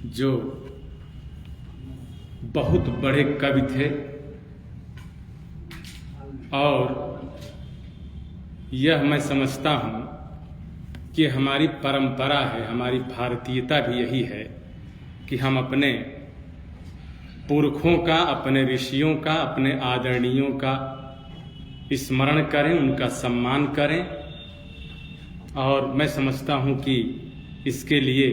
जो बहुत बड़े कवि थे और यह मैं समझता हूँ कि हमारी परंपरा है, हमारी भारतीयता भी यही है कि हम अपने पुरखों का, अपने ऋषियों का, अपने आदरणीयों का स्मरण करें, उनका सम्मान करें। और मैं समझता हूँ कि इसके लिए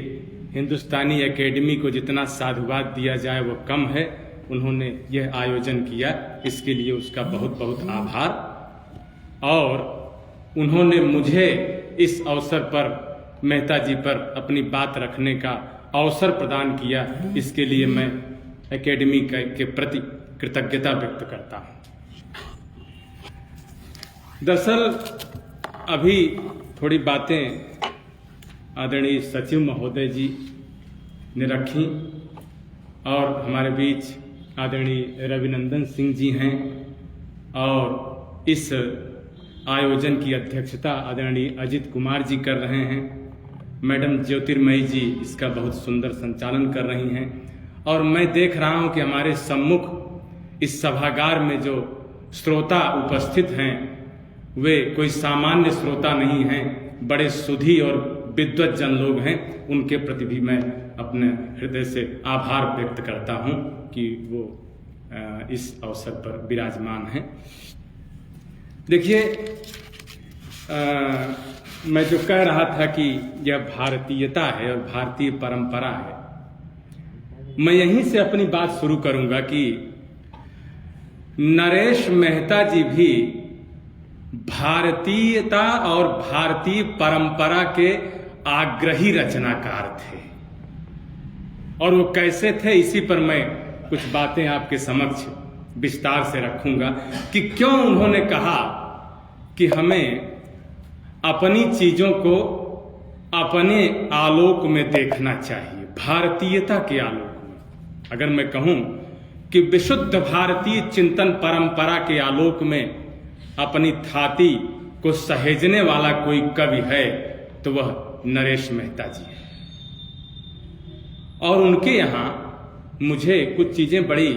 हिंदुस्तानी एकेडमी को जितना साधुवाद दिया जाए वो कम है। उन्होंने यह आयोजन किया, इसके लिए उसका बहुत बहुत आभार। और उन्होंने मुझे इस अवसर पर मेहता जी पर अपनी बात रखने का अवसर प्रदान किया, इसके लिए मैं एकेडमी के प्रति कृतज्ञता व्यक्त करता हूँ। दरअसल अभी थोड़ी बातें आदरणीय सचिव महोदय जी ने रखी और हमारे बीच आदरणीय रविनंदन सिंह जी हैं और इस आयोजन की अध्यक्षता आदरणीय अजित कुमार जी कर रहे हैं। मैडम ज्योतिर्मयी जी इसका बहुत सुंदर संचालन कर रही हैं और मैं देख रहा हूं कि हमारे सम्मुख इस सभागार में जो श्रोता उपस्थित हैं वे कोई सामान्य श्रोता नहीं हैं, बड़े सुधी और विद्वत जन लोग हैं। उनके प्रति भी मैं अपने हृदय से आभार व्यक्त करता हूं कि वो इस अवसर पर विराजमान हैं। देखिए, मैं जो कह रहा था कि यह भारतीयता है और भारतीय परंपरा है, मैं यहीं से अपनी बात शुरू करूंगा कि नरेश मेहता जी भी भारतीयता और भारतीय परंपरा के आग्रही रचनाकार थे। और वो कैसे थे, इसी पर मैं कुछ बातें आपके समक्ष विस्तार से रखूंगा कि क्यों उन्होंने कहा कि हमें अपनी चीजों को अपने आलोक में देखना चाहिए, भारतीयता के आलोक में। अगर मैं कहूं कि विशुद्ध भारतीय चिंतन परंपरा के आलोक में अपनी थाती को सहेजने वाला कोई कवि है तो वह नरेश मेहता जी है। और उनके यहाँ मुझे कुछ चीजें बड़ी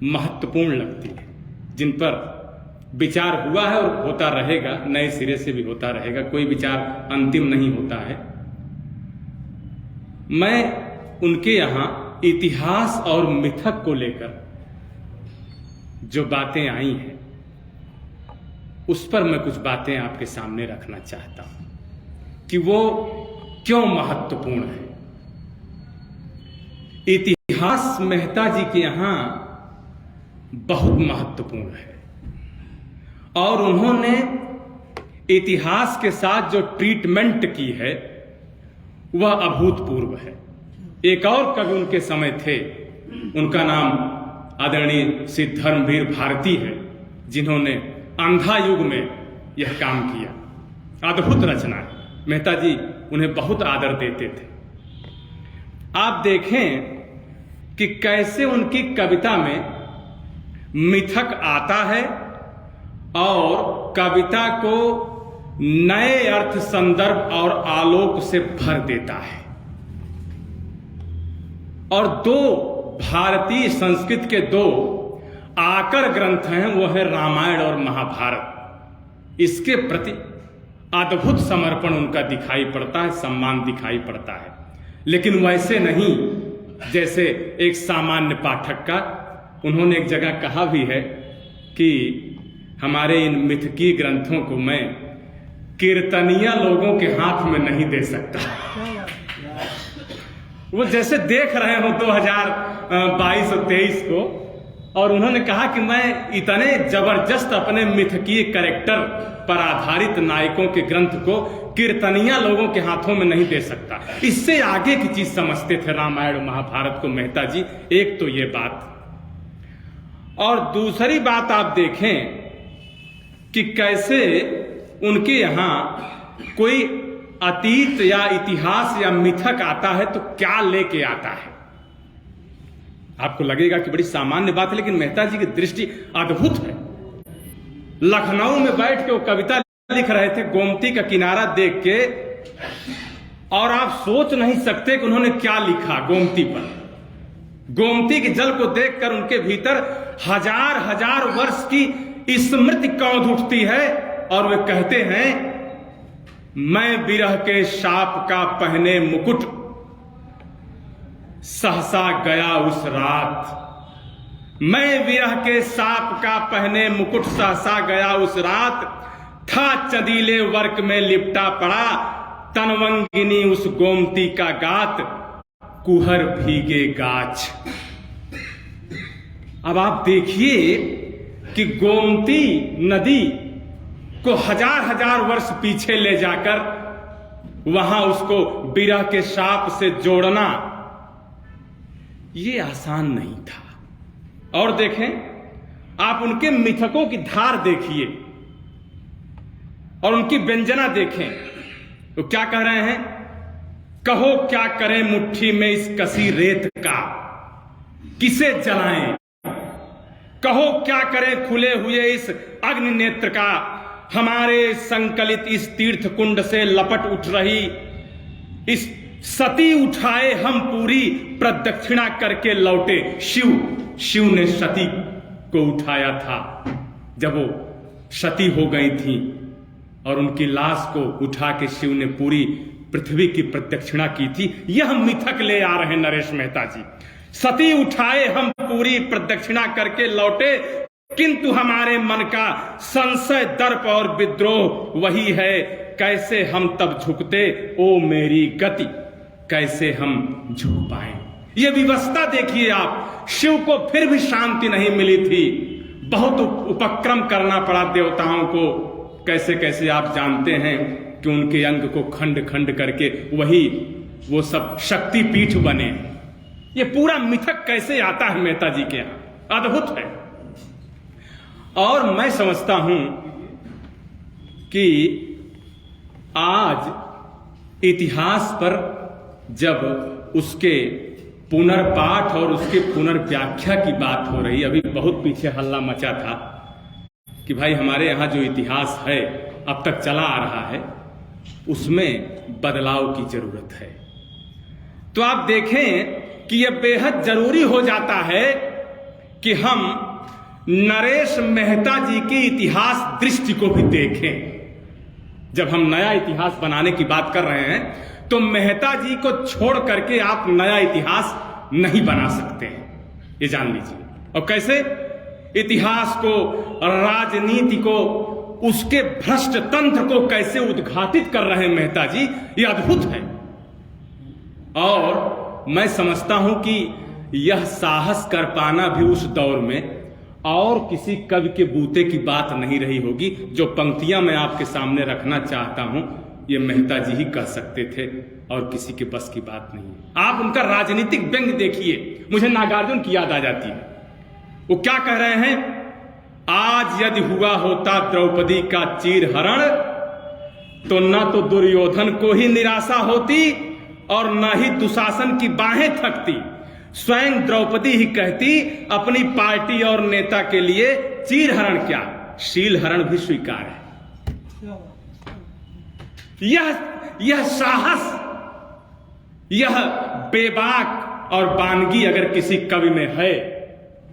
महत्वपूर्ण लगती है जिन पर विचार हुआ है और होता रहेगा, नए सिरे से भी होता रहेगा, कोई विचार अंतिम नहीं होता है। मैं उनके यहाँ इतिहास और मिथक को लेकर जो बातें आई हैं उस पर मैं कुछ बातें आपके सामने रखना चाहता हूं कि वो क्यों महत्वपूर्ण है। इतिहास मेहता जी के यहां बहुत महत्वपूर्ण है और उन्होंने इतिहास के साथ जो ट्रीटमेंट की है वह अभूतपूर्व है। एक और कवि उनके समय थे, उनका नाम आदरणीय श्री धर्मवीर भारती है, जिन्होंने अंधा युग में यह काम किया। अद्भुत रचना है, मेहता जी उन्हें बहुत आदर देते थे। आप देखें कि कैसे उनकी कविता में मिथक आता है और कविता को नए अर्थ, संदर्भ और आलोक से भर देता है। और दो भारतीय संस्कृत के दो आकर ग्रंथ हैं, वो है रामायण और महाभारत। इसके प्रति अद्भुत समर्पण उनका दिखाई पड़ता है, सम्मान दिखाई पड़ता है। लेकिन वैसे नहीं जैसे एक सामान्य पाठक का। उन्होंने एक जगह कहा भी है कि हमारे इन मिथकीय ग्रंथों को मैं कीर्तनिया लोगों के हाथ में नहीं दे सकता। वो जैसे देख रहे हो 2022 और 23 को, और उन्होंने कहा कि मैं इतने जबरदस्त अपने मिथकीय कैरेक्टर पर आधारित नायकों के ग्रंथ को कीर्तनिया लोगों के हाथों में नहीं दे सकता। इससे आगे की चीज समझते थे रामायण महाभारत को मेहता जी। एक तो ये बात, और दूसरी बात आप देखें कि कैसे उनके यहां कोई अतीत या इतिहास या मिथक आता है तो क्या लेके आता है। आपको लगेगा कि बड़ी सामान्य बात है, लेकिन मेहता जी की दृष्टि अद्भुत है। लखनऊ में बैठ के वो कविता लिख रहे थे, गोमती का किनारा देख के और आप सोच नहीं सकते कि उन्होंने क्या लिखा गोमती पर। गोमती के जल को देखकर उनके भीतर हजार हजार वर्ष की स्मृति कौंध उठती है और वे कहते हैं, मैं विरह के शाप का पहने मुकुट सहसा गया उस रात। मैं विरह के शाप का पहने मुकुट सहसा गया उस रात। था चंदीले वर्क में लिपटा पड़ा तनवंगिनी उस गोमती का गात। कुहर भीगे गाछ। अब आप देखिए कि गोमती नदी को हजार हजार वर्ष पीछे ले जाकर वहां उसको विरह के शाप से जोड़ना ये आसान नहीं था। और देखें, आप उनके मिथकों की धार देखिए और उनकी व्यंजना देखें तो क्या कह रहे हैं, कहो क्या करें मुट्ठी में इस कसी रेत का, किसे जलाएं। कहो क्या करें खुले हुए इस अग्नि नेत्र का, हमारे संकलित इस तीर्थ कुंड से लपट उठ रही इस सती उठाए हम पूरी प्रदक्षिणा करके लौटे। शिव ने सती को उठाया था जब वो सती हो गई थी और उनकी लाश को उठा के शिव ने पूरी पृथ्वी की प्रदक्षिणा की थी। यह मिथक ले आ रहे हैं नरेश मेहता जी। सती उठाए हम पूरी प्रदक्षिणा करके लौटे, किंतु हमारे मन का संशय दर्प और विद्रोह वही है। कैसे हम तब झुकते ओ मेरी गति, कैसे हम झुक पाए। ये विवस्था देखिए आप। शिव को फिर भी शांति नहीं मिली थी, बहुत उपक्रम करना पड़ा देवताओं को। कैसे कैसे आप जानते हैं कि उनके अंग को खंड खंड करके वही वो सब शक्तिपीठ बने। ये पूरा मिथक कैसे आता है मेहता जी के यहां, अद्भुत है। और मैं समझता हूं कि आज इतिहास पर जब उसके पुनर्पाठ और उसके पुनर्व्याख्या की बात हो रही, अभी बहुत पीछे हल्ला मचा था कि भाई हमारे यहाँ जो इतिहास है अब तक चला आ रहा है उसमें बदलाव की जरूरत है। तो आप देखें कि यह बेहद जरूरी हो जाता है कि हम नरेश मेहता जी की इतिहास दृष्टि को भी देखें। जब हम नया इतिहास बनाने की बात कर रहे हैं तो मेहता जी को छोड़ करके आप नया इतिहास नहीं बना सकते हैं, ये जान लीजिए। और कैसे इतिहास को, राजनीति को, उसके भ्रष्ट तंत्र को कैसे उद्घाटित कर रहे हैं मेहता जी, ये अद्भुत है। और मैं समझता हूं कि यह साहस कर पाना भी उस दौर में और किसी कवि के बूते की बात नहीं रही होगी। जो पंक्तियां मैं आपके सामने रखना चाहता हूं ये मेहता जी ही कह सकते थे और किसी के बस की बात नहीं है। आप उनका राजनीतिक व्यंग्य देखिए, मुझे नागार्जुन की याद आ जाती है। वो क्या कह रहे हैं, आज यदि हुआ होता द्रौपदी का चीरहरण तो न तो दुर्योधन को ही निराशा होती और न ही दुशासन की बाहें थकती। स्वयं द्रौपदी ही कहती अपनी पार्टी और नेता के लिए चीरहरण क्या, शीलहरण भी स्वीकार है। यह साहस, यह बेबाक और बानगी अगर किसी कवि में है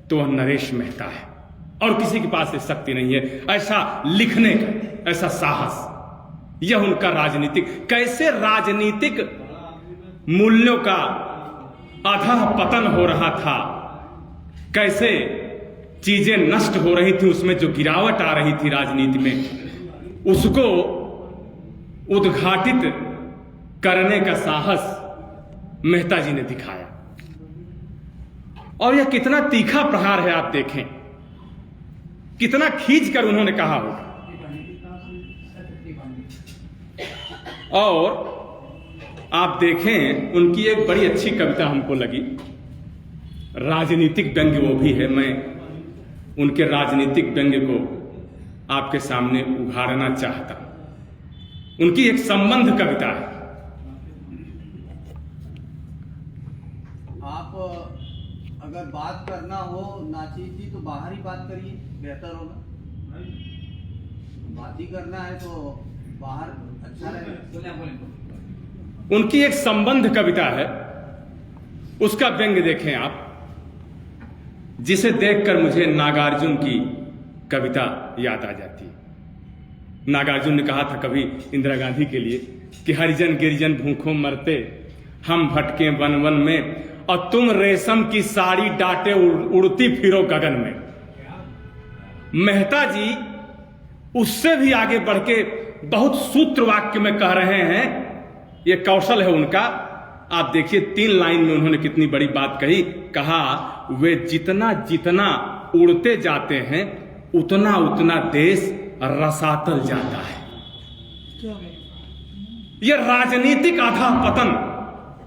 तो वह नरेश मेहता है और किसी के पास ये शक्ति नहीं है ऐसा लिखने का, ऐसा साहस। यह उनका राजनीतिक, कैसे राजनीतिक मूल्यों का अधः पतन हो रहा था, कैसे चीजें नष्ट हो रही थी, उसमें जो गिरावट आ रही थी राजनीति में, उसको उद्घाटित करने का साहस मेहता जी ने दिखाया। और यह कितना तीखा प्रहार है, आप देखें कितना खींच कर उन्होंने कहा होगा। और आप देखें उनकी एक बड़ी अच्छी कविता हमको लगी, राजनीतिक व्यंग्य वो भी है। मैं उनके राजनीतिक व्यंग्य को आपके सामने उघाड़ना चाहता हूं। उनकी एक संबंध कविता है। आप अगर बात करना हो नाचिद जी तो बाहर ही बात करिए, बेहतर होगा। बात ही करना है तो बाहर अच्छा रहेगा। उनकी एक संबंध कविता है, उसका व्यंग्य देखें आप, जिसे देखकर मुझे नागार्जुन की कविता याद आ जाती है। नागार्जुन ने कहा था कभी इंदिरा गांधी के लिए कि हरिजन गिरिजन भूखों मरते, हम भटके वन वन में, और तुम रेशम की साड़ी डाटे उड़ती फिरो गगन में। मेहता जी उससे भी आगे बढ़ के बहुत सूत्र वाक्य में कह रहे हैं, ये कौशल है उनका। आप देखिए 3 लाइन में उन्होंने कितनी बड़ी बात कही। कहा, वे जितना जितना उड़ते जाते हैं उतना उतना देश रसातल जाता है। यह राजनीतिक आधा पतन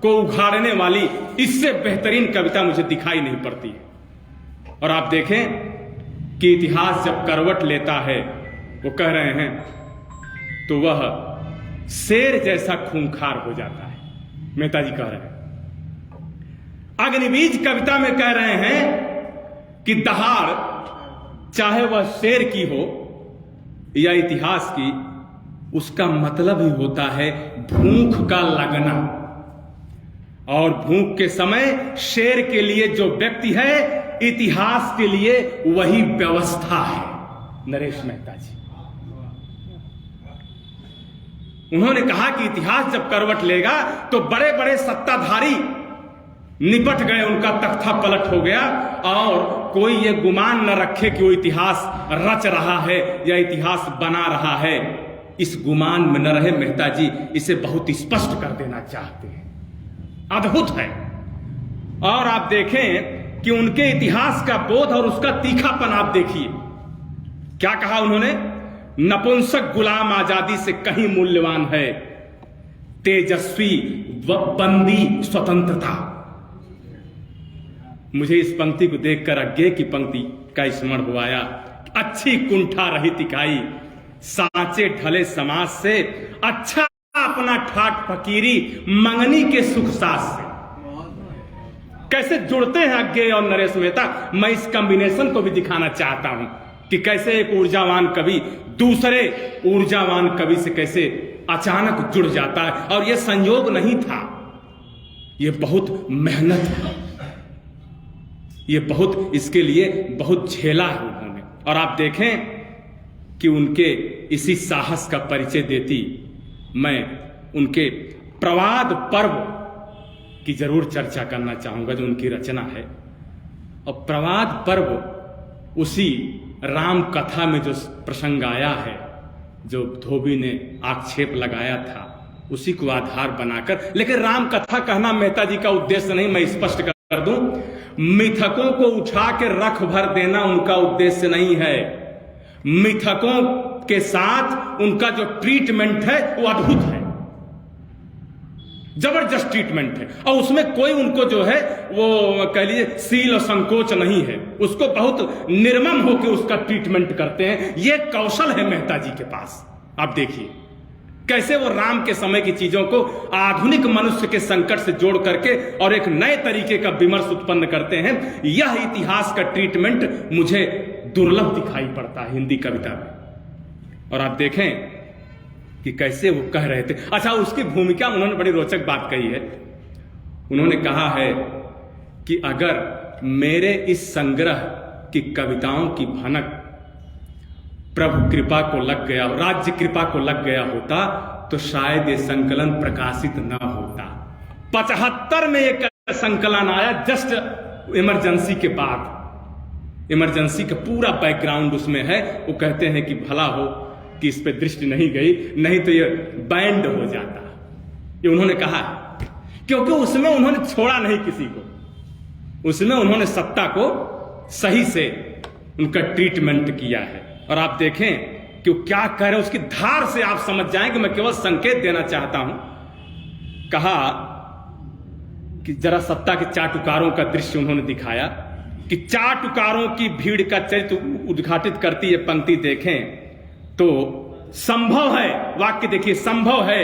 को उघाड़ने वाली इससे बेहतरीन कविता मुझे दिखाई नहीं पड़ती है। और आप देखें कि इतिहास जब करवट लेता है, वो कह रहे हैं, तो वह शेर जैसा खूंखार हो जाता है। मेहता जी कह रहे हैं। अग्निबीज कविता में कह रहे हैं कि दहाड़ चाहे वह शेर की हो या इतिहास की, उसका मतलब ही होता है भूख का लगना। और भूख के समय शेर के लिए जो व्यक्ति है, इतिहास के लिए वही व्यवस्था है। नरेश मेहता जी उन्होंने कहा कि इतिहास जब करवट लेगा तो बड़े बड़े सत्ताधारी निपट गए, उनका तख्ता पलट हो गया, और कोई ये गुमान न रखे कि वो इतिहास रच रहा है या इतिहास बना रहा है। इस गुमान में न रहे। मेहता जी इसे बहुत स्पष्ट कर देना चाहते हैं। अद्भुत है। और आप देखें कि उनके इतिहास का बोध और उसका तीखापन आप देखिए। क्या कहा उन्होंने? नपुंसक गुलाम आजादी से कहीं मूल्यवान है तेजस्वी व बंदी स्वतंत्रता। मुझे इस पंक्ति को देखकर अज्ञे की पंक्ति का स्मरण हुआ। अच्छी कुंठा रहित इकाई, सांचे ढले समाज से, अच्छा अपना ठाट फकीरी, मंगनी के सुख सास से। कैसे जुड़ते हैं अज्ञे और नरेश मेहता। मैं इस कॉम्बिनेशन को भी दिखाना चाहता हूं कि कैसे एक ऊर्जावान कवि दूसरे ऊर्जावान कवि से कैसे अचानक जुड़ जाता है। और यह संयोग नहीं था, यह बहुत मेहनत है, यह बहुत, इसके लिए बहुत झेला है उन्होंने। और आप देखें कि उनके इसी साहस का परिचय देती मैं उनके प्रवाद पर्व की जरूर चर्चा करना चाहूंगा, जो उनकी रचना है। और प्रवाद पर्व उसी राम कथा में जो प्रसंग आया है, जो धोबी ने आक्षेप लगाया था, उसी को आधार बनाकर। लेकिन राम कथा कहना मेहता जी का उद्देश्य नहीं, मैं स्पष्ट कर दूं। मिथकों को उठा के रख भर देना उनका उद्देश्य नहीं है। मिथकों के साथ उनका जो ट्रीटमेंट है वो अद्भुत है, जबरदस्त ट्रीटमेंट है। और उसमें कोई उनको जो है वो कह लीजिए सील और संकोच नहीं है, उसको बहुत निर्मम होकर उसका ट्रीटमेंट करते हैं। ये कौशल है मेहता जी के पास। आप देखिए कैसे वो राम के समय की चीजों को आधुनिक मनुष्य के संकट से जोड़ करके और एक नए तरीके का विमर्श उत्पन्न करते हैं। यह इतिहास का ट्रीटमेंट मुझे दुर्लभ दिखाई पड़ता है हिंदी कविता में। और आप देखें कि कैसे वो कह रहे थे। अच्छा, उसकी भूमिका उन्होंने बड़ी रोचक बात कही है। उन्होंने कहा है कि अगर मेरे इस संग्रह की कविताओं की भनक प्रभु कृपा को लग गया, राज्य कृपा को लग गया होता, तो शायद ये संकलन प्रकाशित न होता। 75 में एक संकलन आया, जस्ट इमरजेंसी के बाद। इमरजेंसी का पूरा बैकग्राउंड उसमें है। वो कहते हैं कि भला हो कि इस पे दृष्टि नहीं गई, नहीं तो ये बैंड हो जाता। ये उन्होंने कहा है क्योंकि उसमें उन्होंने छोड़ा नहीं किसी को, उसमें उन्होंने सत्ता को सही से उनका ट्रीटमेंट किया है। और आप देखें कि वो क्या कह रहे हैं, उसकी धार से आप समझ जाएंगे। मैं केवल संकेत देना चाहता हूं। कहा कि जरा सत्ता के चाटुकारों का दृश्य उन्होंने दिखाया कि चाटुकारों की भीड़ का चरित्र उद्घाटित करती ये पंक्ति देखें तो संभव है, वाक्य देखिए, संभव है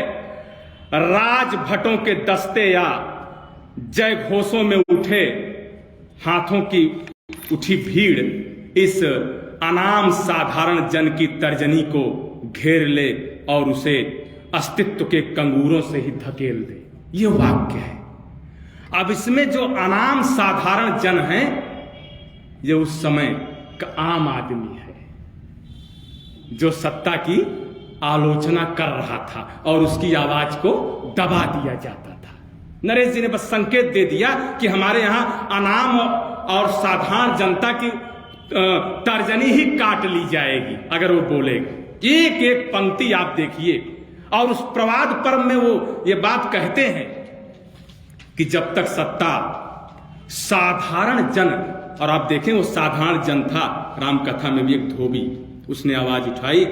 राजभटों के दस्ते या जय घोषों में उठे हाथों की उठी भीड़ इस अनाम साधारण जन की तर्जनी को घेर ले और उसे अस्तित्व के कंगूरों से ही धकेल दे। ये वाक्य है। अब इसमें जो अनाम साधारण जन है, ये उस समय का आम आदमी है जो सत्ता की आलोचना कर रहा था और उसकी आवाज को दबा दिया जाता था। नरेश जी ने बस संकेत दे दिया कि हमारे यहां अनाम और साधारण जनता की तर्जनी ही काट ली जाएगी अगर वो बोलेगा। एक एक पंक्ति आप देखिए। और उस प्रवाद पर्व में वो ये बात कहते हैं कि जब तक सत्ता साधारण जन, और आप देखें वो साधारण जन था। रामकथा में भी एक धोबी, उसने आवाज उठाई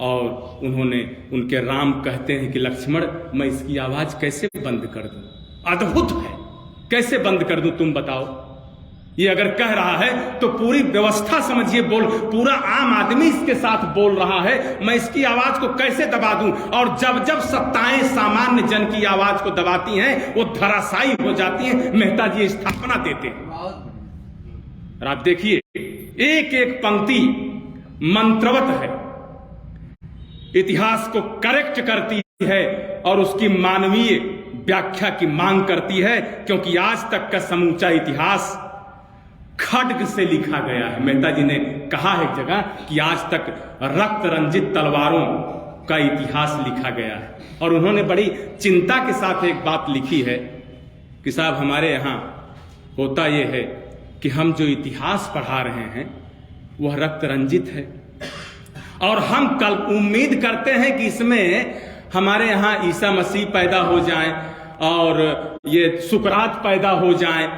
और उन्होंने, उनके राम कहते हैं कि लक्ष्मण मैं इसकी आवाज कैसे बंद कर दूं? अद्भुत है, कैसे बंद कर दूं तुम बताओ? ये अगर कह रहा है तो पूरी व्यवस्था समझिए, पूरा आम आदमी इसके साथ बोल रहा है, मैं इसकी आवाज को कैसे दबा दूं? और जब जब सत्ताएं सामान्य जन की आवाज को दबाती हैं वो धराशायी हो जाती हैं। मेहता जी स्थापना देते हैं। और आप देखिए एक एक पंक्ति मंत्रवत है, इतिहास को करेक्ट करती है और उसकी मानवीय व्याख्या की मांग करती है, क्योंकि आज तक का समूचा इतिहास खड्ग से लिखा गया है। मेहता जी ने कहा है एक जगह कि आज तक रक्त रंजित तलवारों का इतिहास लिखा गया है। और उन्होंने बड़ी चिंता के साथ एक बात लिखी है कि साहब हमारे यहां होता यह है कि हम जो इतिहास पढ़ा रहे हैं वह रक्त रंजित है और हम कल उम्मीद करते हैं कि इसमें हमारे यहां ईसा मसीह पैदा हो जाएं और ये सुकरात पैदा हो जाएं,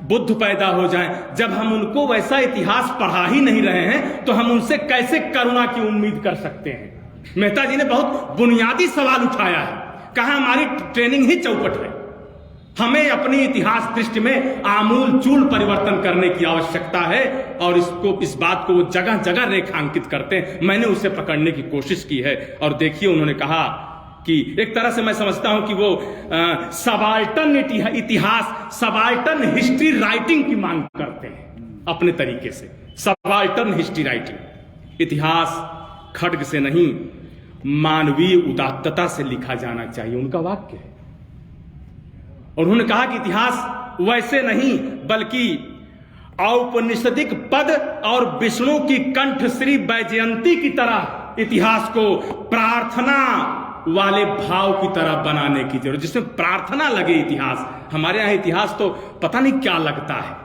बुद्ध पैदा हो जाएं। जब हम उनको वैसा इतिहास पढ़ा ही नहीं रहे हैं तो हम उनसे कैसे करुणा की उम्मीद कर सकते हैं? मेहता जी ने बहुत बुनियादी सवाल उठाया है। कहा हमारी ट्रेनिंग ही चौपट है, हमें अपनी इतिहास दृष्टि में आमूल चूल परिवर्तन करने की आवश्यकता है। और इस बात को वो जगह जगह रेखांकित करते हैं। मैंने उसे पकड़ने की कोशिश की है और देखिए उन्होंने कहा कि एक तरह से मैं समझता हूं कि वो सबाल्टन इतिहास, सबाल्टन हिस्ट्री राइटिंग की मांग करते हैं अपने तरीके से। सबाल्टन हिस्ट्री राइटिंग, इतिहास खड्ग से नहीं मानवीय उदात्तता से लिखा जाना चाहिए, उनका वाक्य है। और उन्होंने कहा कि इतिहास वैसे नहीं बल्कि औपनिषदिक पद और विष्णु की कंठश्री वैजयंती की तरह इतिहास को प्रार्थना वाले भाव की तरह बनाने की जरूरत, जिसमें प्रार्थना लगे इतिहास। हमारे यहां इतिहास तो पता नहीं क्या लगता है,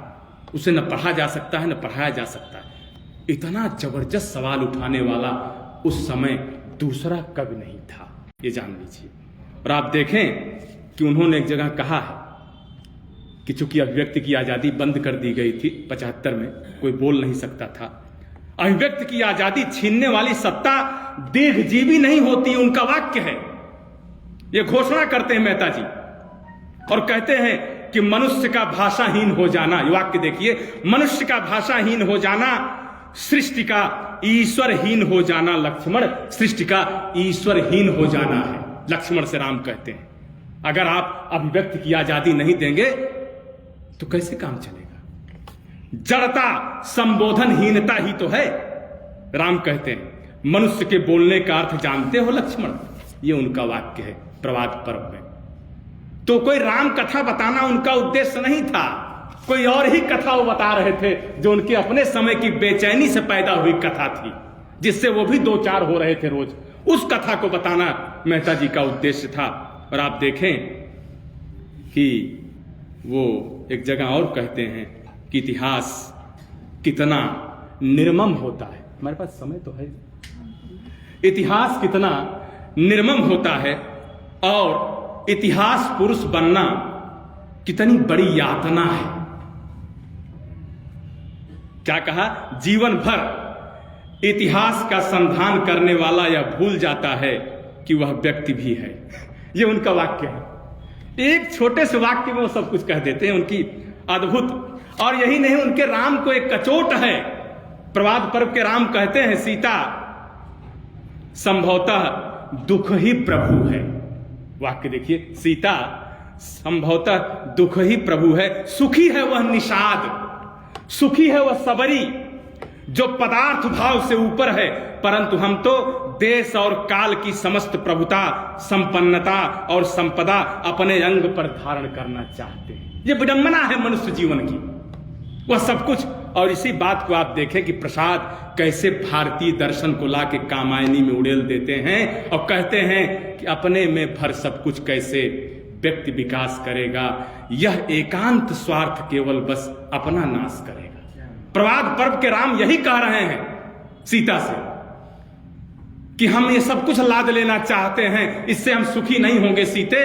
उसे न पढ़ा जा सकता है न पढ़ाया जा सकता है। इतना जबरदस्त सवाल उठाने वाला उस समय दूसरा कवि नहीं था, ये जान लीजिए। और आप देखें कि उन्होंने एक जगह कहा है कि चूंकि अभिव्यक्ति की आजादी बंद कर दी गई थी 75 में, कोई बोल नहीं सकता था। अभिव्यक्ति की आजादी छीनने वाली सत्ता दीर्घजीवी नहीं होती, उनका वाक्य है। यह घोषणा करते हैं मेहता जी और कहते हैं कि मनुष्य का भाषाहीन हो जाना, ये वाक्य देखिए, मनुष्य का भाषाहीन हो जाना सृष्टि का ईश्वरहीन हो जाना लक्ष्मण, सृष्टि का ईश्वरहीन हो जाना है, लक्ष्मण से राम कहते हैं। अगर आप अभिव्यक्ति की आजादी नहीं देंगे तो कैसे काम चलेगा? जड़ता संबोधनहीनता ही तो है, राम कहते हैं। मनुष्य के बोलने का अर्थ जानते हो लक्ष्मण, ये उनका वाक्य है प्रवाद पर्व में। तो कोई राम कथा बताना उनका उद्देश्य नहीं था, कोई और ही कथा वो बता रहे थे जो उनके अपने समय की बेचैनी से पैदा हुई कथा थी, जिससे वो भी दो चार हो रहे थे रोज। उस कथा को बताना मेहता जी का उद्देश्य था। और आप देखें कि वो एक जगह और कहते हैं कि इतिहास कितना निर्मम होता है। हमारे पास समय तो है। इतिहास कितना निर्मम होता है और इतिहास पुरुष बनना कितनी बड़ी यातना है। क्या कहा? जीवन भर इतिहास का संधान करने वाला यह भूल जाता है कि वह व्यक्ति भी है। ये उनका वाक्य है। एक छोटे से वाक्य में वो सब कुछ कह देते हैं, उनकी अद्भुत। और यही नहीं, उनके राम को एक कचोट है। प्रवाद पर्व के राम कहते हैं सीता संभवतः दुख ही प्रभु है। वाक्य देखिए, सीता संभवतः दुख ही प्रभु है। सुखी है वह निषाद, सुखी है वह सबरी जो पदार्थ भाव से ऊपर है, परंतु हम तो देश और काल की समस्त प्रभुता, संपन्नता और संपदा अपने अंग पर धारण करना चाहते हैं। ये विडंबना है मनुष्य जीवन की, वह सब कुछ। और इसी बात को आप देखें कि प्रसाद कैसे भारतीय दर्शन को ला के कामायनी में उड़ेल देते हैं और कहते हैं कि अपने में भर सब कुछ कैसे व्यक्ति विकास करेगा, यह एकांत स्वार्थ केवल बस अपना नाश करेगा। प्रभात पर्व के राम यही कह रहे हैं सीता से कि हम ये सब कुछ लाद लेना चाहते हैं, इससे हम सुखी नहीं होंगे सीते,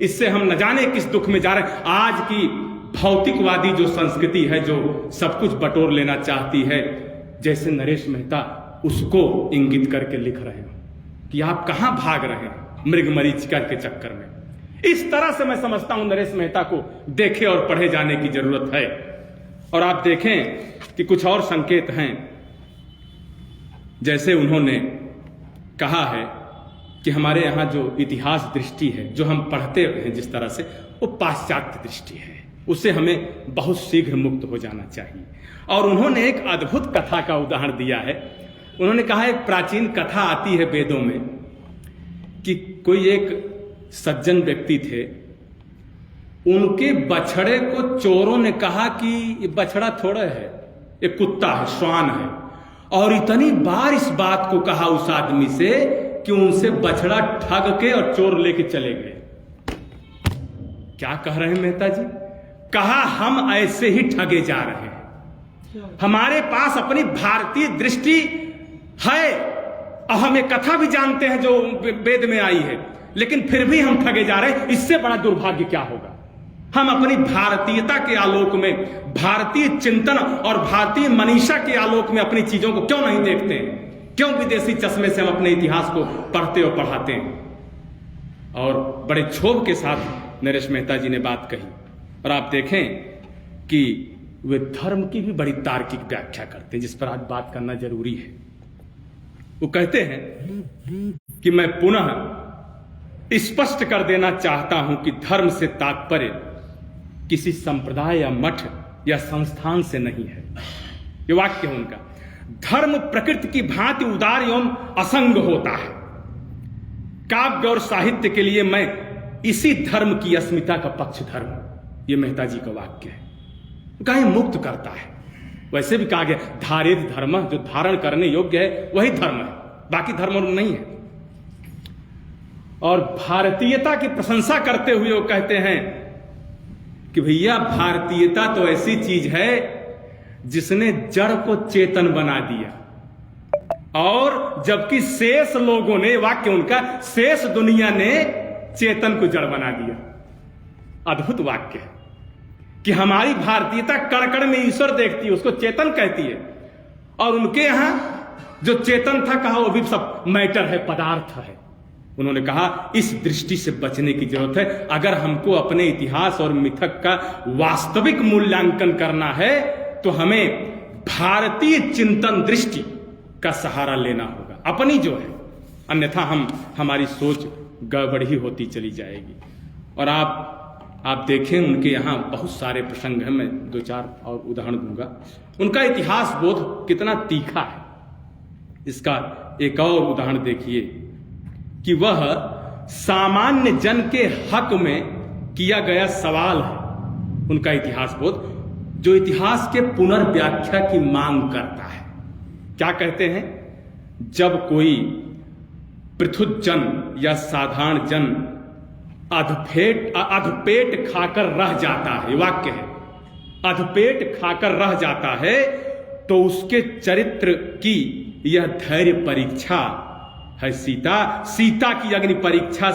इससे हम न जाने किस दुख में जा रहे हैं। आज की भौतिकवादी जो संस्कृति है, जो सब कुछ बटोर लेना चाहती है, जैसे नरेश मेहता उसको इंगित करके लिख रहे हैं कि आप कहां भाग रहे हैं मृगमरीचिका के चक्कर में। इस तरह से मैं समझता हूं नरेश मेहता को देखे और पढ़े जाने की जरूरत है। और आप देखें कि कुछ और संकेत हैं, जैसे उन्होंने कहा है कि हमारे यहां जो इतिहास दृष्टि है, जो हम पढ़ते हैं जिस तरह से, वो पाश्चात्य दृष्टि है, उससे हमें बहुत शीघ्र मुक्त हो जाना चाहिए। और उन्होंने एक अद्भुत कथा का उदाहरण दिया है। उन्होंने कहा एक प्राचीन कथा आती है वेदों में कि कोई एक सज्जन व्यक्ति थे, उनके बछड़े को चोरों ने कहा कि ये बछड़ा थोड़ा है, ये कुत्ता है, श्वान है। और इतनी बार इस बात को कहा उस आदमी से कि उनसे बछड़ा ठग के और चोर लेके चले गए। क्या कह रहे हैं मेहता जी? कहा हम ऐसे ही ठगे जा रहे हैं, हमारे पास अपनी भारतीय दृष्टि है और हम ये कथा भी जानते हैं जो वेद में आई है, लेकिन फिर भी हम ठगे जा रहे हैं। इससे बड़ा दुर्भाग्य क्या होगा? हम अपनी भारतीयता के आलोक में, भारतीय चिंतन और भारतीय मनीषा के आलोक में अपनी चीजों को क्यों नहीं देखते हैं? क्यों विदेशी चश्मे से हम अपने इतिहास को पढ़ते और पढ़ाते हैं? और बड़े क्षोभ के साथ नरेश मेहता जी ने बात कही। और आप देखें कि वे धर्म की भी बड़ी तार्किक व्याख्या करते हैं, जिस पर आज बात करना जरूरी है। वो कहते हैं कि मैं पुनः स्पष्ट कर देना चाहता हूं कि धर्म से तात्पर्य किसी संप्रदाय या मठ या संस्थान से नहीं है। ये वाक्य है उनका। धर्म प्रकृति की भांति उदार एवं असंग होता है। काव्य और साहित्य के लिए मैं इसी धर्म की अस्मिता का पक्षधर हूं। ये मेहता जी का वाक्य है। कहीं मुक्त करता है। वैसे भी कहा गया धारित धर्म, जो धारण करने योग्य है वही धर्म है, बाकी धर्म नहीं है। और भारतीयता की प्रशंसा करते हुए वो कहते हैं कि भैया भारतीयता तो ऐसी चीज है जिसने जड़ को चेतन बना दिया, और जबकि शेष लोगों ने, वाक्य उनका, शेष दुनिया ने चेतन को जड़ बना दिया। अद्भुत वाक्य है कि हमारी भारतीयता कण कण में ईश्वर देखती है, उसको चेतन कहती है, और उनके यहां जो चेतन था कहा वो भी सब मैटर है, पदार्थ है। उन्होंने कहा इस दृष्टि से बचने की जरूरत है। अगर हमको अपने इतिहास और मिथक का वास्तविक मूल्यांकन करना है तो हमें भारतीय चिंतन दृष्टि का सहारा लेना होगा, अपनी जो है, अन्यथा हमारी सोच गड़बड़ ही होती चली जाएगी। और आप देखें उनके यहाँ बहुत सारे प्रसंग हैं, मैं 2-4 और उदाहरण दूंगा। उनका इतिहास बोध कितना तीखा है, इसका एक और उदाहरण देखिए कि वह सामान्य जन के हक में किया गया सवाल है। उनका इतिहास बोध जो इतिहास के पुनर्व्याख्या की मांग करता है। क्या कहते हैं? जब कोई पृथुज जन या साधारण जन अधपेट खाकर रह जाता है, वाक्य है, अधपेट खाकर रह जाता है, तो उसके चरित्र की यह धैर्य परीक्षा है। सीता की अग्नि परीक्षा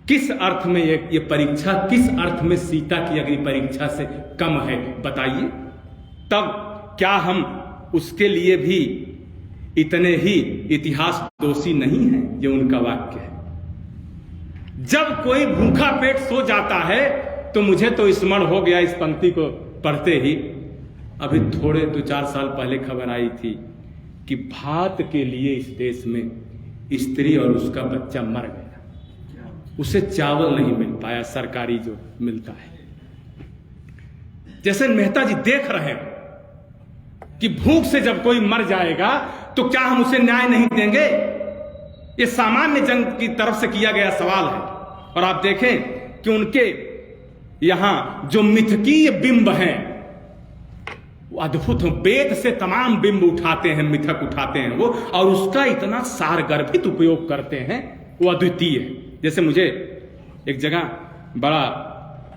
किस अर्थ में, ये परीक्षा किस अर्थ में सीता की अग्नि परीक्षा से कम है बताइए? तब क्या हम उसके लिए भी इतने ही इतिहास दोषी नहीं है? ये उनका वाक्य है। जब कोई भूखा पेट सो जाता है तो मुझे तो स्मरण हो गया इस पंक्ति को पढ़ते ही, अभी थोड़े 2-4 साल पहले खबर आई थी कि भात के लिए इस देश में स्त्री और उसका बच्चा मर गया, उसे चावल नहीं मिल पाया, सरकारी जो मिलता है। जैसे मेहता जी देख रहे हैं कि भूख से जब कोई मर जाएगा तो क्या हम उसे न्याय नहीं देंगे? ये सामान्य जन की तरफ से किया गया सवाल है। और आप देखें कि उनके यहां जो मिथकीय बिंब हैं वो अद्भुत हैं। वेद से तमाम बिंब उठाते हैं, मिथक उठाते हैं वो, और उसका इतना सारगर्भित उपयोग करते हैं, वो अद्वितीय है। जैसे मुझे एक जगह बड़ा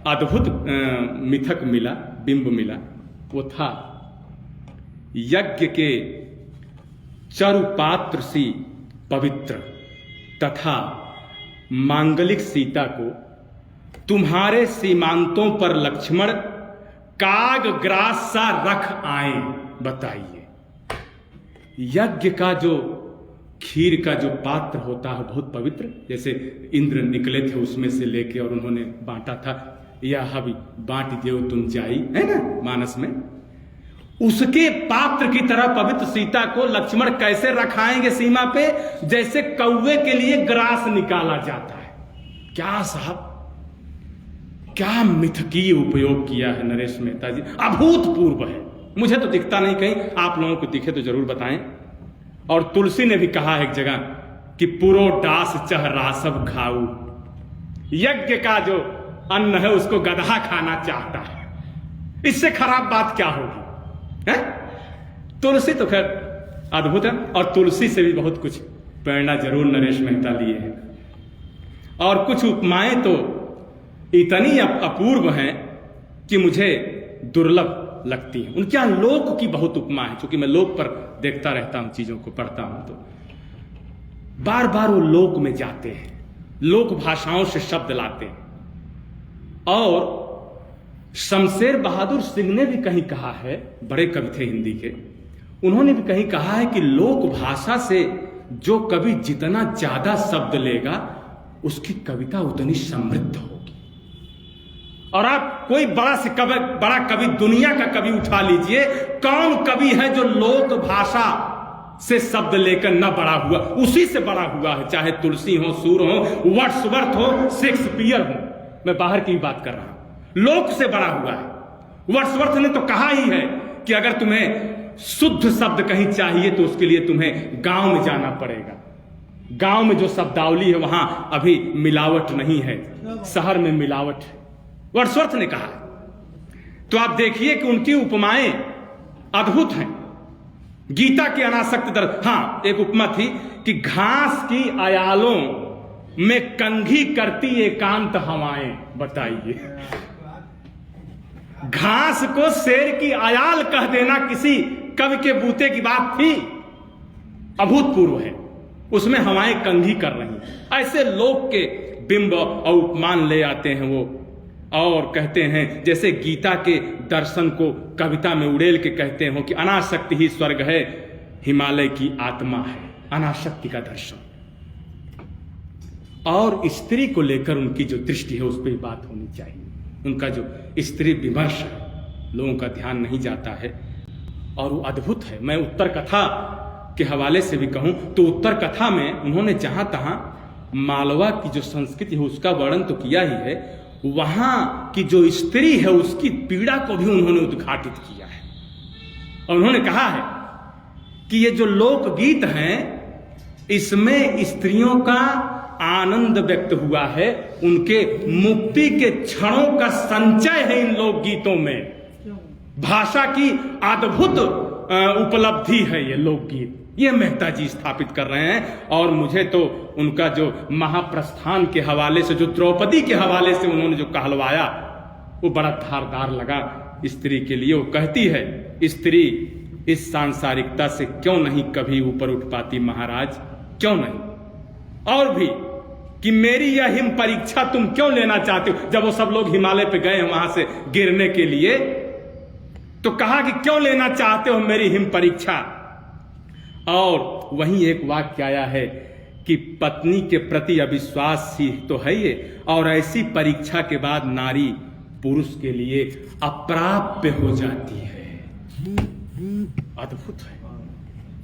अद्भुत मिथक मिला, बिंब मिला। वो था यज्ञ के चरुपात्र सी पवित्र तथा मांगलिक सीता को तुम्हारे सीमांतों पर लक्ष्मण काग ग्रास सा रख आए। बताइए, यज्ञ का जो खीर का जो पात्र होता है बहुत पवित्र, जैसे इंद्र निकले थे उसमें से लेके और उन्होंने बांटा था, यह भी बांट देव तुम जाई, है ना मानस में। उसके पात्र की तरह पवित्र सीता को लक्ष्मण कैसे रखाएंगे सीमा पे? जैसे कौवे के लिए ग्रास निकाला जाता है। क्या साहब, क्या मिथकीय उपयोग किया है नरेश मेहता जी, अभूतपूर्व है। मुझे तो दिखता नहीं, कहीं आप लोगों को दिखे तो जरूर बताएं। और तुलसी ने भी कहा है एक जगह कि पुरो डास चह रासव खाऊ, यज्ञ का जो अन्न है उसको गधा खाना चाहता है, इससे खराब बात क्या होगी? है? तुलसी तो खैर अद्भुत है, और तुलसी से भी बहुत कुछ प्रेरणा जरूर नरेश मेहता लिए हैं। और कुछ उपमाएं तो इतनी अपूर्व हैं कि मुझे दुर्लभ लगती हैं। उनके यहां लोक की बहुत उपमा है, क्योंकि मैं लोक पर देखता रहता हूं, चीजों को पढ़ता हूं, तो बार बार वो लोक में जाते हैं, लोक भाषाओं से शब्द लाते हैं। और शमशेर बहादुर सिंह ने भी कहीं कहा है, बड़े कवि थे हिंदी के, उन्होंने भी कहीं कहा है कि लोक भाषा से जो कवि जितना ज्यादा शब्द लेगा उसकी कविता उतनी समृद्ध होगी। और आप कोई बड़ा कवि दुनिया का कवि उठा लीजिए, कौन कवि है जो लोक भाषा से शब्द लेकर न बड़ा हुआ? उसी से बड़ा हुआ है, चाहे तुलसी हो, सूर हो, वर्ड्सवर्थ हो, शेक्सपियर हो, मैं बाहर की बात कर रहा हूं, लोक से बड़ा हुआ है। वर्ड्सवर्थ ने तो कहा ही है कि अगर तुम्हें शुद्ध शब्द कहीं चाहिए तो उसके लिए तुम्हें गांव में जाना पड़ेगा। गांव में जो शब्दावली है वहां अभी मिलावट नहीं है, शहर में मिलावट है, वर्ड्सवर्थ ने कहा। तो आप देखिए कि उनकी उपमाएं अद्भुत हैं। गीता के अनासक्त दर्द, हाँ एक उपमा थी कि घास की अयालों में कंघी करती एकांत हवाएं। बताइए, घास को शेर की अयाल कह देना किसी कवि के बूते की बात थी, अभूतपूर्व है। उसमें हवाएं कंघी कर रही। ऐसे लोक के बिंब और उपमान ले आते हैं वो, और कहते हैं जैसे गीता के दर्शन को कविता में उड़ेल के कहते हो कि अनासक्ति ही स्वर्ग है, हिमालय की आत्मा है अनासक्ति का दर्शन। और स्त्री को लेकर उनकी जो दृष्टि है उस पर बात होनी चाहिए। उनका जो स्त्री विमर्श है, लोगों का ध्यान नहीं जाता है, और वो अद्भुत है। मैं उत्तर कथा के हवाले से भी कहूं तो उत्तर कथा में उन्होंने जहां तहां मालवा की जो संस्कृति है उसका वर्णन तो किया ही है, वहां की जो स्त्री है उसकी पीड़ा को भी उन्होंने उद्घाटित किया है। और उन्होंने कहा है कि ये जो लोकगीत हैं इसमें स्त्रियों का आनंद व्यक्त हुआ है, उनके मुक्ति के क्षणों का संचय है इन लोकगीतों में। भाषा की अद्भुत उपलब्धि है ये लोकगीत, ये मेहता जी स्थापित कर रहे हैं। और मुझे तो उनका जो महाप्रस्थान के हवाले से, जो द्रौपदी के हवाले से उन्होंने जो कहलवाया, वो बड़ा धारदार लगा स्त्री के लिए। वो कहती है, स्त्री इस सांसारिकता से क्यों नहीं कभी ऊपर उठ पाती महाराज, क्यों नहीं? और भी कि मेरी यह हिम परीक्षा तुम क्यों लेना चाहते हो? जब वो सब लोग हिमालय पे गए वहां से गिरने के लिए, तो कहा कि क्यों लेना चाहते हो मेरी हिम परीक्षा? और वहीं एक वाक्य आया है कि पत्नी के प्रति अविश्वास ही तो है ये, और ऐसी परीक्षा के बाद नारी पुरुष के लिए अप्राप्य हो जाती है। अद्भुत है।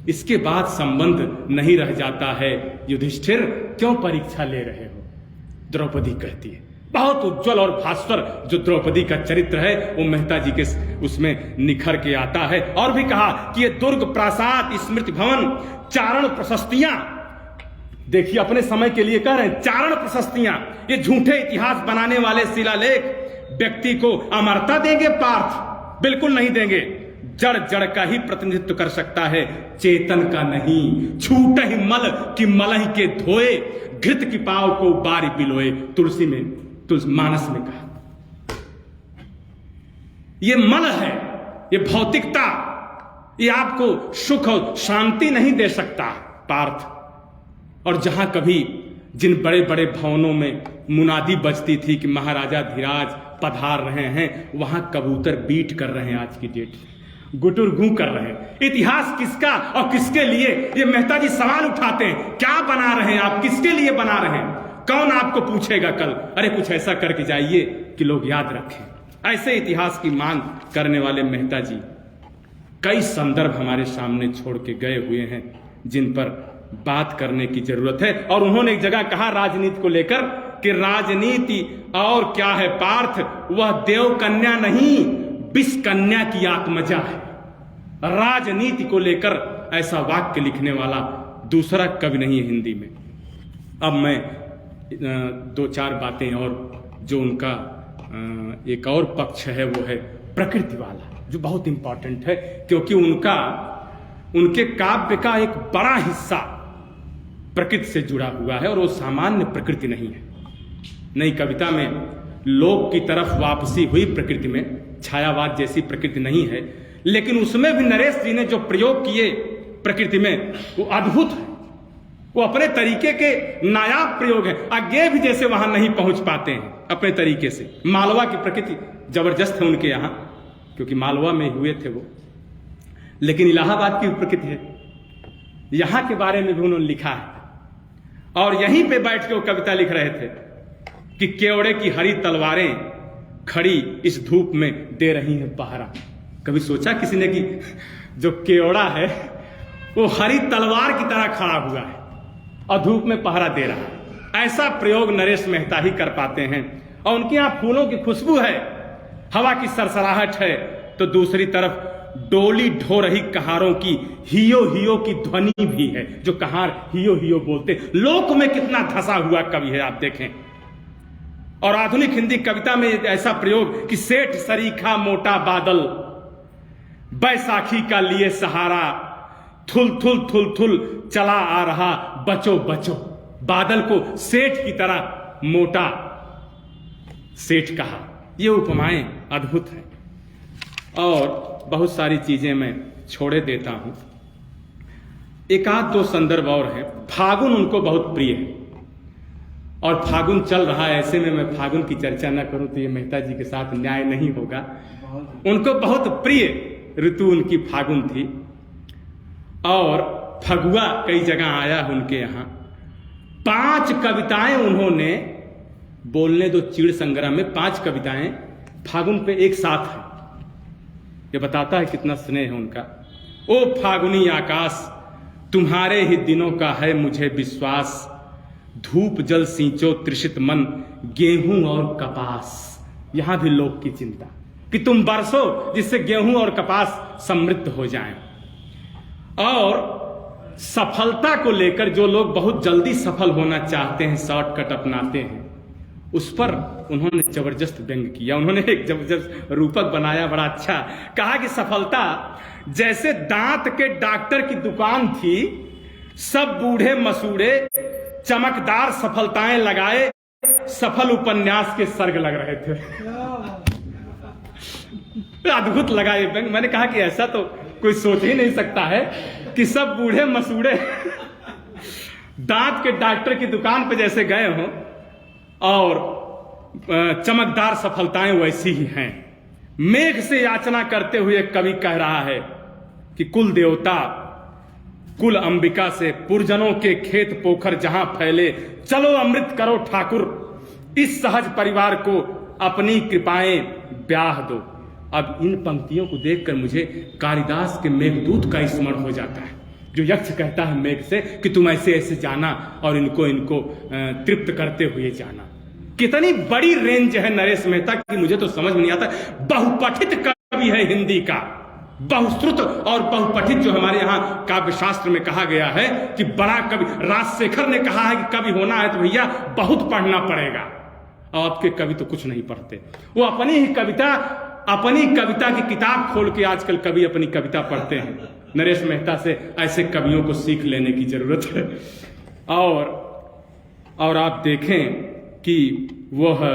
इसके बाद संबंध नहीं रह जाता है। युधिष्ठिर क्यों परीक्षा ले रहे हो? द्रौपदी कहती है बहुत उज्जवल और भास्वर जो द्रौपदी का चरित्र है वो मेहता जी के उसमें निखर के आता है। और भी कहा कि ये दुर्ग प्रासाद स्मृति भवन चारण प्रशस्तियां, देखिए अपने समय के लिए कह रहे हैं चारण प्रशस्तियां, ये झूठे इतिहास बनाने वाले शिलालेख व्यक्ति को अमरता देंगे पार्थ? बिल्कुल नहीं देंगे। जड़ जड़ का ही प्रतिनिधित्व कर सकता है, चेतन का नहीं। छूट ही मल कि मलही के धोए, घृत की पाव को बारी पिलोए, तुलसी मानस में कहा। ये मल है, ये भौतिकता, ये आपको सुख और शांति नहीं दे सकता पार्थ। और जहां कभी जिन बड़े बड़े भवनों में मुनादी बजती थी कि महाराजा धीराज पधार रहे हैं, वहां कबूतर बीट कर रहे हैं, आज की डेट गुटुर गूं कर रहे हैं। इतिहास किसका और किसके लिए, ये मेहता जी सवाल उठाते हैं। क्या बना रहे हैं आप, किसके लिए बना रहे हैं? कौन आपको पूछेगा कल? अरे कुछ ऐसा करके जाइए कि लोग याद रखें। ऐसे इतिहास की मांग करने वाले मेहता जी कई संदर्भ हमारे सामने छोड़ के गए हुए हैं जिन पर बात करने की जरूरत है। और उन्होंने एक जगह कहा राजनीति को लेकर कि राजनीति और क्या है पार्थ, वह देव कन्या नहीं विष कन्या की आत्मजा है। राजनीति को लेकर ऐसा वाक्य लिखने वाला दूसरा कवि नहीं है हिंदी में। अब मैं दो चार बातें और जो उनका एक और पक्ष है वो है प्रकृति वाला, जो बहुत इंपॉर्टेंट है क्योंकि उनके काव्य का एक बड़ा हिस्सा प्रकृति से जुड़ा हुआ है और वो सामान्य प्रकृति नहीं है। नई कविता में लोक की तरफ वापसी हुई प्रकृति में, छायावाद जैसी प्रकृति नहीं है, लेकिन उसमें भी नरेश जी ने जो प्रयोग किए प्रकृति में वो अद्भुत है। वो अपने तरीके के नायाब प्रयोग है। आगे भी जैसे वहां नहीं पहुंच पाते हैं अपने तरीके से। मालवा की प्रकृति जबरदस्त है उनके यहां, क्योंकि मालवा में हुए थे वो, लेकिन इलाहाबाद की प्रकृति है, यहां के बारे में भी उन्होंने लिखा है। और यहीं पे बैठ के वो कविता लिख रहे थे कि केवड़े की हरी तलवारें खड़ी इस धूप में दे रही हैं पहरा। कभी सोचा किसी ने कि जो केवड़ा है वो हरी तलवार की तरह खड़ा हुआ है और धूप में पहरा दे रहा है? ऐसा प्रयोग नरेश मेहता ही कर पाते हैं। और उनके यहां फूलों की खुशबू है, हवा की सरसराहट है, तो दूसरी तरफ डोली ढो रही कहारों की हियो हियो की ध्वनि भी है। जो कहार हियो हियो बोलते, लोक में कितना धसा हुआ कवि है आप देखें। और आधुनिक हिंदी कविता में ऐसा प्रयोग कि सेठ सरीखा मोटा बादल बैसाखी का लिए सहारा, थुल थुल थुल थुल चला आ रहा बचो बचो। बादल को सेठ की तरह मोटा सेठ कहा। ये उपमाएं अद्भुत हैं और बहुत सारी चीजें मैं छोड़े देता हूं। एक आध दो संदर्भ और हैं। फागुन उनको बहुत प्रिय है और फागुन चल रहा है, ऐसे में मैं फागुन की चर्चा न करूं तो ये मेहता जी के साथ न्याय नहीं होगा। उनको बहुत प्रिय ऋतु उनकी फागुन थी और फगुआ कई जगह आया उनके यहां। 5 कविताएं उन्होंने बोलने दो चिड़ संग्रह में 5 कविताएं फागुन पे एक साथ है। ये बताता है कितना स्नेह है उनका। ओ फागुनी आकाश तुम्हारे ही दिनों का है मुझे विश्वास, धूप जल सींचो तृषित मन गेहूं और कपास। यहां भी लोक की चिंता कि तुम बरसो जिससे गेहूं और कपास समृद्ध हो जाएं। और सफलता को लेकर जो लोग बहुत जल्दी सफल होना चाहते हैं, शॉर्टकट अपनाते हैं, उस पर उन्होंने जबरदस्त व्यंग किया। उन्होंने एक जबरदस्त रूपक बनाया, बड़ा अच्छा। कहा कि सफलता जैसे दांत के डॉक्टर की दुकान थी, सब बूढ़े मसूड़े चमकदार सफलताएं लगाए, सफल उपन्यास के सर्ग लग रहे थे। अद्भुत लगा ये व्यंग। मैंने कहा कि ऐसा तो कोई सोच ही नहीं सकता है कि सब बूढ़े मसूड़े दांत के डॉक्टर की दुकान पे जैसे गए हों और चमकदार सफलताएं वैसी ही हैं। मेघ से याचना करते हुए कवि कह रहा है कि कुल देवता कुल अंबिका से पुरजनों के खेत पोखर जहां फैले, चलो अमृत करो ठाकुर, इस सहज परिवार को अपनी कृपाएं ब्याह दो। अब इन पंक्तियों को देखकर मुझे कालिदास के मेघदूत का स्मरण हो जाता है, जो यक्ष कहता है मेघ से कि तुम ऐसे ऐसे जाना और इनको तृप्त करते हुए जाना। कितनी बड़ी रेंज है नरेश मेहता की, मुझे तो समझ में नहीं आता। बहुपठित कवि है हिंदी का, बहुश्रुत और बहुपठित, जो हमारे यहाँ काव्य शास्त्र में कहा गया है कि बड़ा कवि। राजशेखर ने कहा है कि कवि होना है तो भैया बहुत पढ़ना पड़ेगा, और आपके कवि तो कुछ नहीं पढ़ते। वो अपनी कविता की किताब खोल के आजकल कवि अपनी कविता पढ़ते हैं। नरेश मेहता से ऐसे कवियों को सीख लेने की जरूरत है। और आप देखें कि वह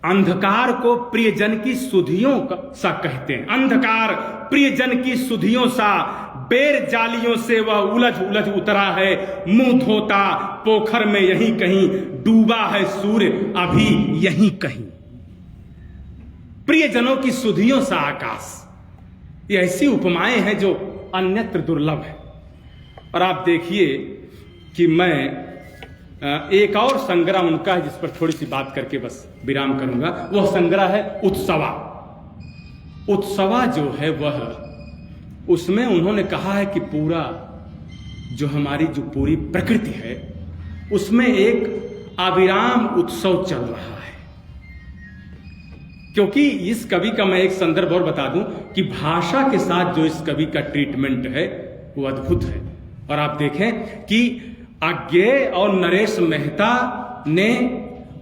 अंधकार को प्रियजन की सुधियों सा कहते हैं। अंधकार प्रियजन की सुधियों सा, बेर जालियों से वह उलझ उलझ उतरा है, मुंह धोता पोखर में यहीं कहीं, डूबा है सूर्य अभी यहीं कहीं। प्रियजनों की सुधियों सा आकाश, ये ऐसी उपमाएं हैं जो अन्यत्र दुर्लभ है। और आप देखिए कि मैं एक और संग्रह उनका है जिस पर थोड़ी सी बात करके बस विराम करूंगा। वह संग्रह है उत्सवा। उत्सवा जो है वह, उसमें उन्होंने कहा है कि पूरा जो हमारी जो पूरी प्रकृति है उसमें एक अविराम उत्सव चल रहा है। क्योंकि इस कवि का मैं एक संदर्भ और बता दूं कि भाषा के साथ जो इस कवि का ट्रीटमेंट है वो अद्भुत है। और आप देखें कि अज्ञेय और नरेश मेहता ने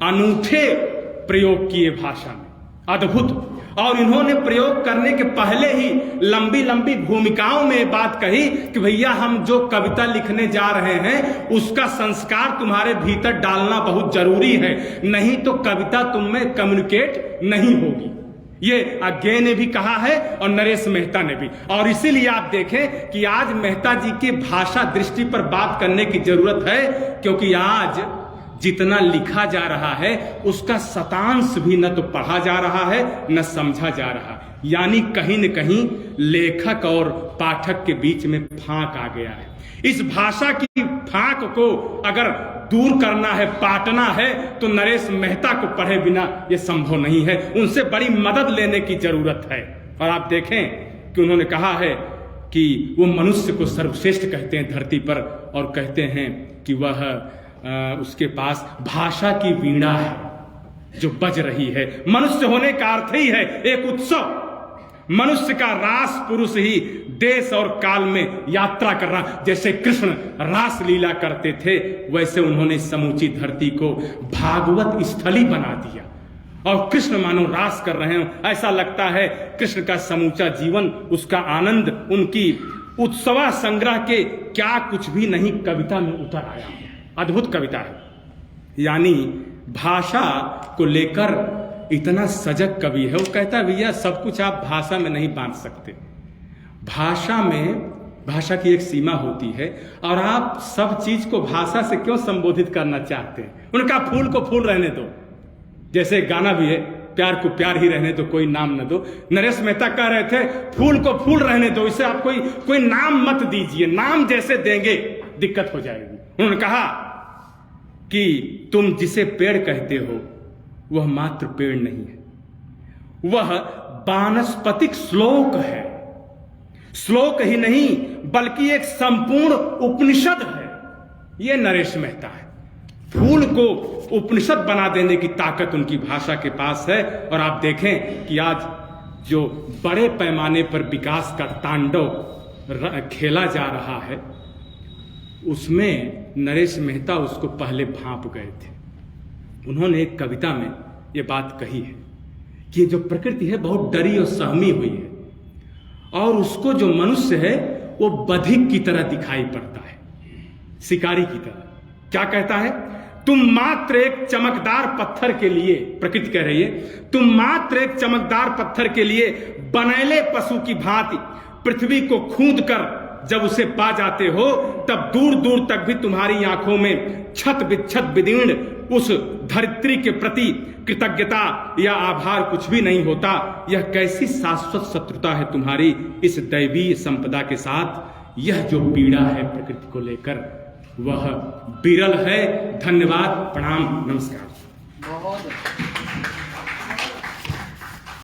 अनूठे प्रयोग किए भाषा में, अद्भुत। और इन्होंने प्रयोग करने के पहले ही लंबी लंबी भूमिकाओं में बात कही कि भैया हम जो कविता लिखने जा रहे हैं उसका संस्कार तुम्हारे भीतर डालना बहुत जरूरी है, नहीं तो कविता तुम में कम्युनिकेट नहीं होगी। ये अज्ञेय ने भी कहा है और नरेश मेहता ने भी। और इसीलिए आप देखें कि आज मेहता जी के भाषा दृष्टि पर बात करने की जरूरत है, क्योंकि आज जितना लिखा जा रहा है उसका शतांश भी न तो पढ़ा जा रहा है न समझा जा रहा, यानी कहीं न कहीं लेखक और पाठक के बीच में फांक आ गया है। इस भाषा की फांक को अगर दूर करना है, पाटना है, तो नरेश मेहता को पढ़े बिना यह संभव नहीं है। उनसे बड़ी मदद लेने की जरूरत है। और आप देखें कि उन्होंने कहा है कि वो मनुष्य को सर्वश्रेष्ठ कहते हैं धरती पर, और कहते हैं कि वह उसके पास भाषा की वीणा है जो बज रही है। मनुष्य होने का अर्थ ही है एक उत्सव। मनुष्य का रास पुरुष ही देश और काल में यात्रा कर रहा। जैसे कृष्ण रास लीला करते थे, वैसे उन्होंने समूची धरती को भागवत स्थली बना दिया। और कृष्ण मानो रास कर रहे हो, ऐसा लगता है कृष्ण का समूचा जीवन, उसका आनंद उनकी उत्सवा संग्रह के क्या कुछ भी नहीं कविता में उतर आया। अद्भुत कविता है। यानी भाषा को लेकर इतना सजग कवि है। वो कहता है भैया सब कुछ आप भाषा में नहीं बांध सकते। भाषा में, भाषा की एक सीमा होती है, और आप सब चीज को भाषा से क्यों संबोधित करना चाहते हैं। उनका फूल को फूल रहने दो, जैसे गाना भी है, प्यार को प्यार ही रहने दो, कोई नाम न दो। नरेश मेहता कह रहे थे फूल को फूल रहने दो, इसे आप कोई नाम मत दीजिए, नाम जैसे देंगे दिक्कत हो जाएगी। उन्होंने कहा कि तुम जिसे पेड़ कहते हो वह मात्र पेड़ नहीं है, वह वानस्पतिक श्लोक है। श्लोक ही नहीं बल्कि एक संपूर्ण उपनिषद है। यह नरेश मेहता है। फूल को उपनिषद बना देने की ताकत उनकी भाषा के पास है। और आप देखें कि आज जो बड़े पैमाने पर विकास का तांडव खेला जा रहा है, उसमें नरेश मेहता उसको पहले भांप गए थे। उन्होंने एक कविता में ये बात कही है कि जो प्रकृति है बहुत डरी और सहमी हुई है, और उसको जो मनुष्य है वो बधिक की तरह दिखाई पड़ता है, शिकारी की तरह। क्या कहता है? तुम मात्र एक चमकदार पत्थर के लिए, प्रकृति कह रही है, तुम मात्र एक चमकदार पत्थर के लिए बनैले पशु की भांति पृथ्वी को खूंद कर जब उसे पा जाते हो, तब दूर दूर तक भी तुम्हारी आंखों में छत विच्छत विदीर्ण उस धरित्री के प्रति कृतज्ञता या आभार कुछ भी नहीं होता। यह कैसी शाश्वत शत्रुता है तुम्हारी इस दैवीय संपदा के साथ। यह जो पीड़ा है प्रकृति को लेकर वह विरल है। धन्यवाद, प्रणाम, नमस्कार। बहुत